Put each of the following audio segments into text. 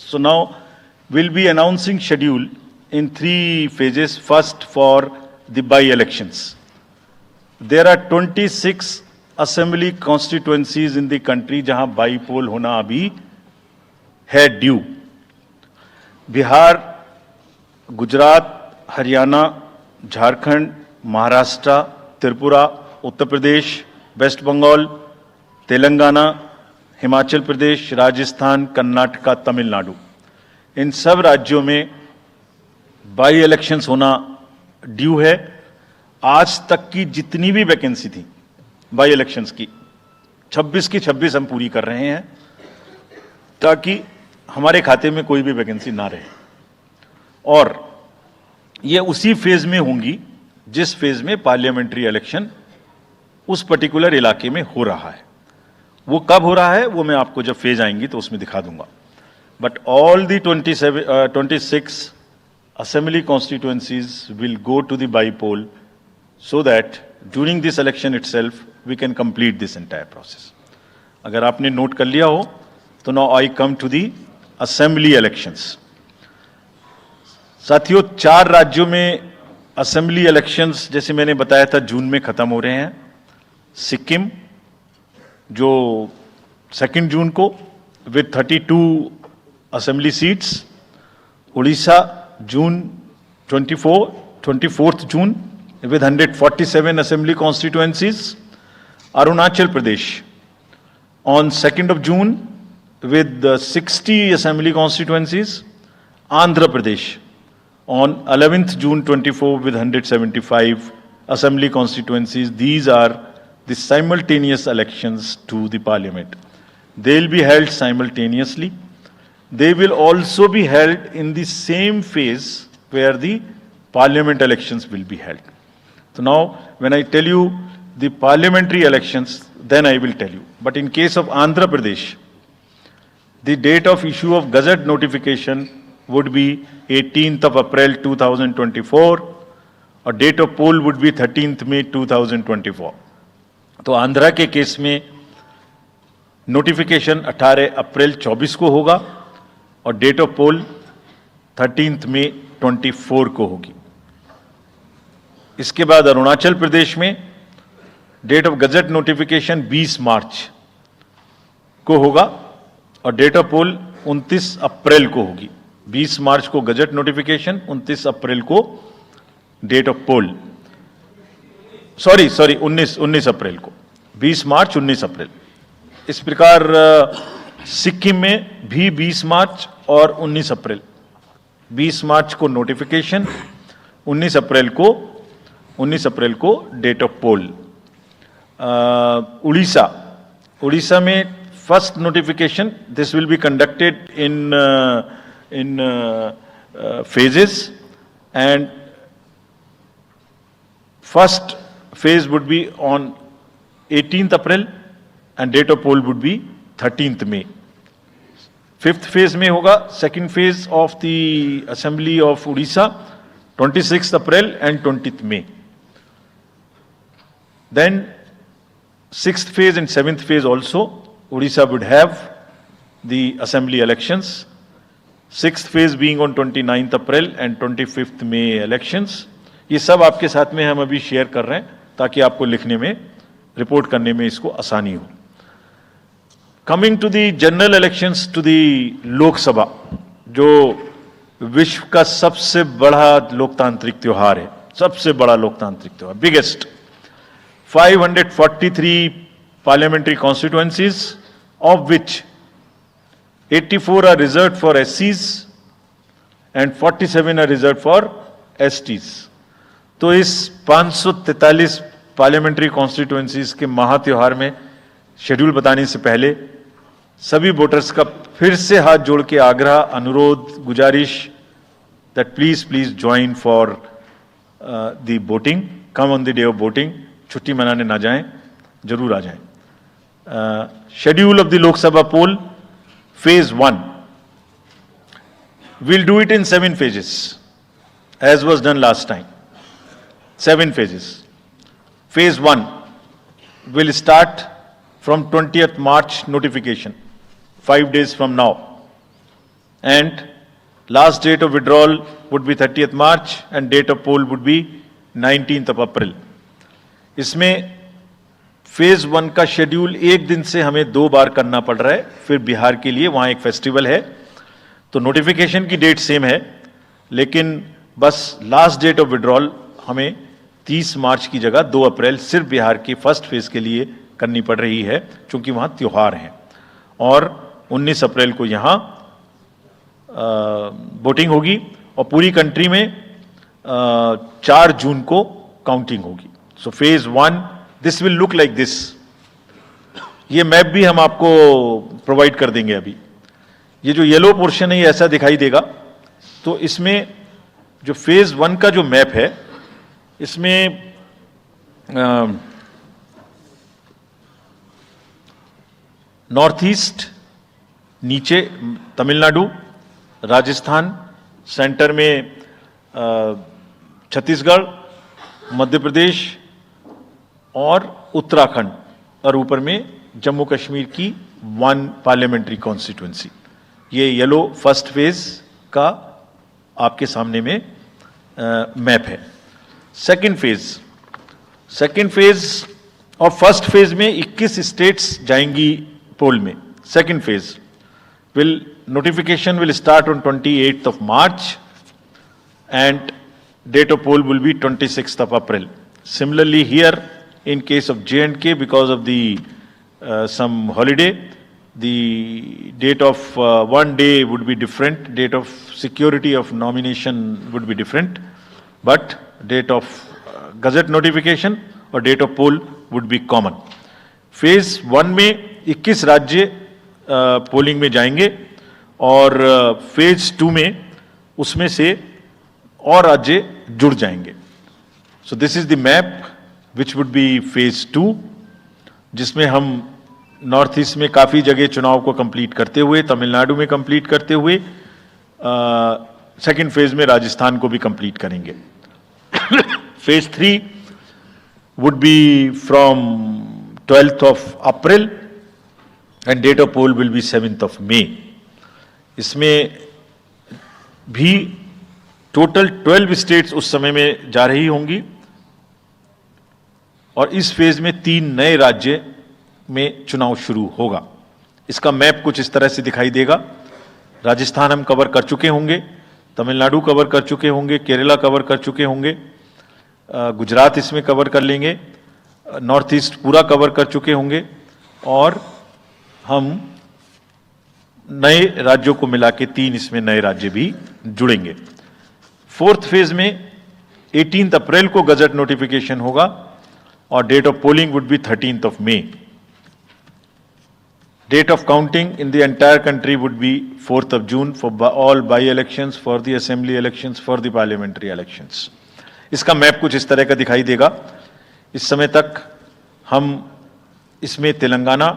So now we'll be announcing schedule in 3 phases. First, for the by-elections. There are 26 assembly constituencies in the country जहां by पोल होना अभी है due. Bihar, Gujarat, Haryana, Jharkhand, Maharashtra, Tripura, Uttar Pradesh, waste Bengal, Telangana, Himachal Pradesh, Rajasthan, Karnataka, Tamil Nadu, इन सब राज्यों में by elections होना ड्यू है. आज तक की जितनी भी वैकेंसी थी बाई इलेक्शंस की 26 की 26 हम पूरी कर रहे हैं ताकि हमारे खाते में कोई भी वैकेंसी ना रहे. और ये उसी फेज में होंगी जिस फेज में पार्लियामेंट्री इलेक्शन उस पर्टिकुलर इलाके में हो रहा है. वो कब हो रहा है वो मैं आपको जब फेज आएंगी तो उसमें दिखा दूंगा. But all the 26 assembly constituencies will go to the by-poll so that during this election itself we can complete this entire process. अगर आपने नोट कर लिया हो तो now I come to the assembly elections. साथियों, 4 राज्यों में असेंबली इलेक्शंस जैसे मैंने बताया था जून में खत्म हो रहे हैं. सिक्किम जो 2 जून को with 32 assembly seats, Orissa June 24th June with 147 assembly constituencies, Arunachal Pradesh on 2nd of June with 60 assembly constituencies, Andhra Pradesh on 11th June 24 with 175 assembly constituencies. These are the simultaneous elections to the parliament. They will be held simultaneously. They will also be held in the same phase where the parliament elections will be held. So now, when I tell you the parliamentary elections, then I will tell you. But in case of Andhra Pradesh, the date of issue of Gazette notification would be 18th of April 2024, or date of poll would be 13th May 2024. तो आंध्रा के case में notification 18 अप्रैल 24 को होगा और date of pole 13th May 24 को होगी. इसके बाद अरुणाचल प्रदेश में डेट ऑफ गजट नोटिफिकेशन 20 मार्च को होगा और डेट ऑफ पोल 29 अप्रैल को होगी. 20 मार्च को गजट नोटिफिकेशन, 29 अप्रैल को डेट ऑफ पोल. सॉरी 19 अप्रैल को. 20 मार्च 19 अप्रैल. इस प्रकार सिक्किम में भी 20 मार्च और 19 अप्रैल. 20 मार्च को नोटिफिकेशन, 19 अप्रैल को डेट ऑफ पोल. उड़ीसा में first notification, this will be conducted in phases, and first phase would be on 18th April and date of poll would be 13th May. 5th phase में होगा second phase of the assembly of Odisha, 26th April and 20th May. Then 6th phase and 7th phase also Odisha would have the assembly elections. 6th phase being on 29th April and 25th May elections. ये सब आपके साथ में हम अभी share कर रहे हैं ताकि आपको लिखने में, रिपोर्ट करने में इसको आसानी हो. Coming to the general elections to the Lok Sabha, जो विश्व का सबसे बड़ा लोकतांत्रिक त्योहार है, सबसे बड़ा लोकतांत्रिक त्योहार, biggest. 543 parliamentary constituencies, of which 84 are reserved for SCs and 47 are reserved for STs. तो इस 543 पार्लियामेंट्री कॉन्स्टिट्यूएंसीज के महात्योहार में शेड्यूल बताने से पहले सभी वोटर्स का फिर से हाथ जोड़ के आग्रह, अनुरोध, गुजारिश that please join for the voting. Come on the day of voting. छुट्टी मनाने ना जाएं, जरूर आ जाएं. Schedule of the Lok Sabha poll. Phase 1. We'll do it in 7 phases, as was done last time. 7 phases. Phase 1 will start from 20th March notification, 5 days from now. and last date of withdrawal would be 30th March and date of poll would be 19th of April. इसमें phase 1 का schedule एक दिन से हमें 2 बार करना पड़ रहा है, फिर बिहार के लिए वहां एक फेस्टिवल है, तो नोटिफिकेशन की डेट सेम है, लेकिन बस लास्ट डेट ऑफ विड्रॉल हमें 30 मार्च की जगह 2 अप्रैल सिर्फ बिहार की फर्स्ट फेज के लिए करनी पड़ रही है, क्योंकि वहां त्योहार हैं, और 19 अप्रैल को यहां वोटिंग होगी और पूरी कंट्री में 4 जून को काउंटिंग होगी. So phase 1 this will look like this. ये मैप भी हम आपको प्रोवाइड कर देंगे. अभी ये जो येलो पोर्शन है ये ऐसा दिखाई देगा. तो इसमें जो फेज 1 का जो मैप है, इसमें नॉर्थ ईस्ट नीचे तमिलनाडु, राजस्थान, सेंटर में छत्तीसगढ़, मध्य प्रदेश और उत्तराखंड, और ऊपर में जम्मू कश्मीर की 1 पार्लियामेंट्री कॉन्स्टिट्यूएंसी. ये येलो फर्स्ट फेज का आपके सामने में मैप है. सेकंड फेज और फर्स्ट फेज में 21 स्टेट्स जाएंगी पोल में. Second phase notification will start on 28th of March and date of poll will be 26th of April. Similarly here in case of J&K, because of the some holiday, the date of one day would be different, date of security of nomination would be different, but date of gazette notification और date of poll would be common. Phase 1 में 21 राज्य polling में जाएंगे और phase 2 में उसमें से और राज्य जुड़ जाएंगे. So this is the map which would be phase 2, जिसमें हम नॉर्थ ईस्ट में काफी जगह चुनाव को कंप्लीट करते हुए, तमिलनाडु में कंप्लीट करते हुए, सेकंड फेज में राजस्थान को भी कंप्लीट करेंगे. Phase 3 would be from 12th of April and date of poll will be 7th of May. इसमें भी टोटल 12 स्टेट्स उस समय में जा रही होंगी और इस फेज में 3 नए राज्य में चुनाव शुरू होगा. इसका मैप कुछ इस तरह से दिखाई देगा. राजस्थान हम कवर कर चुके होंगे, तमिलनाडु कवर कर चुके होंगे, केरला कवर कर चुके होंगे, गुजरात इसमें कवर कर लेंगे, नॉर्थ ईस्ट पूरा कवर कर चुके होंगे और हम नए राज्यों को मिला के 3 इसमें नए राज्य भी जुड़ेंगे. फोर्थ फेज में 18 अप्रैल को गजट नोटिफिकेशन होगा और date of polling would be 13th of May. Date of counting in the entire country would be 4th of June for all by-elections, for the assembly elections, for the parliamentary elections. इसका map कुछ इस तरह का दिखाई देगा. इस समय तक हम इसमें Telangana,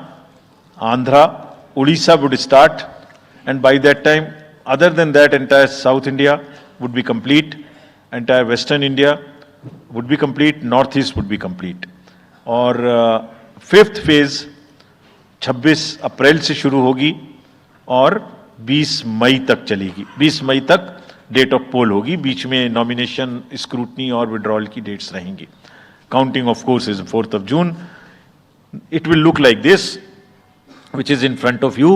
Andhra, Orissa would start and by that time other than that entire South India would be complete, entire Western India would be complete, North East would be complete. और फिफ्थ फेज 26 अप्रैल से शुरू होगी और 20 मई तक चलेगी. 20 मई तक डेट ऑफ पोल होगी. बीच में नॉमिनेशन, स्क्रूटनी और विड्रॉल की डेट्स रहेंगी. Counting of course is 4th of June. It will look like this, which is in front of you.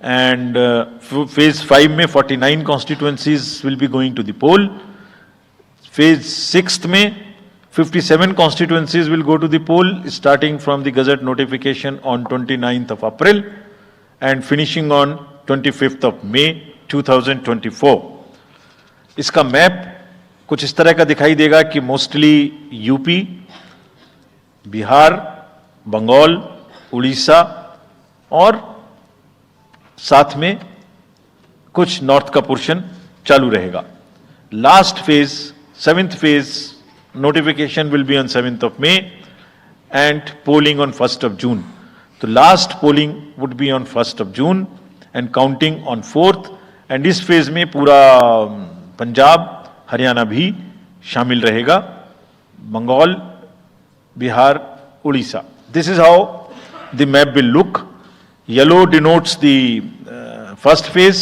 And phase 5 में 49 constituencies will be going to the poll. Phase 6 में 57 constituencies will go to the poll, starting from the gazette notification on 29th of April and finishing on 25th of May 2024. इसका map कुछ इस तरह का दिखाई देगा कि मोस्टली यूपी, बिहार, बंगाल, उड़ीसा और साथ में कुछ नॉर्थ का पोर्शन चालू रहेगा. Last phase, 7th phase, notification will be on 7th of May and polling on 1st of June. तो last polling would be on 1st of June and counting on 4th. and इस phase में पूरा पंजाब, हरियाणा भी शामिल रहेगा, Bengal, Bihar, Orissa. This is how the map will look. Yellow denotes the first phase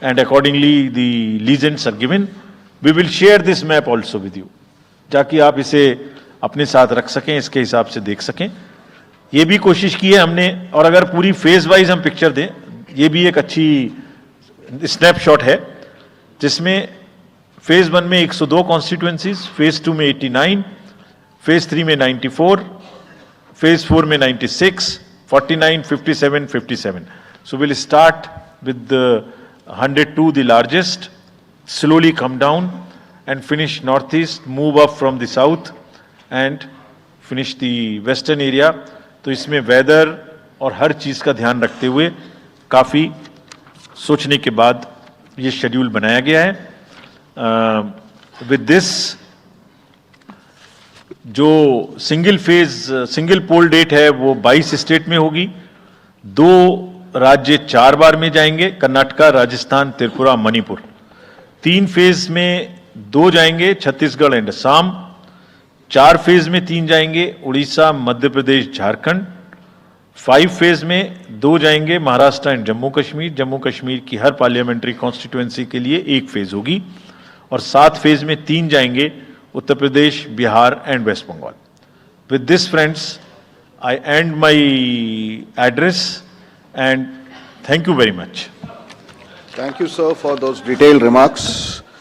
and accordingly the legends are given. We will share this map also with you, ताकि आप इसे अपने साथ रख सकें, इसके हिसाब से देख सकें. ये भी कोशिश की है हमने, और अगर पूरी फेज वाइज हम पिक्चर दें, ये भी एक अच्छी स्नैपशॉट है, जिसमें फेज 1 में 102 कॉन्स्टिट्यूएंसीज, फेज 2 में 89, फेज 3 में 94, फेज 4 में 96, 49, 57, 57. So we'll start with the 102, the largest, slowly come down and finish northeast, move up from the south and finish the western area. तो इसमें वेदर और हर चीज का ध्यान रखते हुए काफी सोचने के बाद ये शेड्यूल बनाया गया है. विद दिस जो सिंगल पोल डेट है वो 22 स्टेट में होगी. 2 राज्य 4 बार में जाएंगे, कर्नाटका, राजस्थान, त्रिपुरा, मणिपुर. 3 फेज में 2 जाएंगे, छत्तीसगढ़ एंड असम. 4 फेज में 3 जाएंगे, उड़ीसा, मध्य प्रदेश, झारखंड. 5 फेज में 2 जाएंगे, महाराष्ट्र एंड जम्मू कश्मीर. जम्मू कश्मीर की हर पार्लियामेंट्री कॉन्स्टिट्यूएंसी के लिए 1 फेज होगी. और 7 फेज में 3 जाएंगे, Uttar Pradesh, Bihar and West Bengal. With this friends, I end my address and thank you very much. Thank you, sir, for those detailed remarks.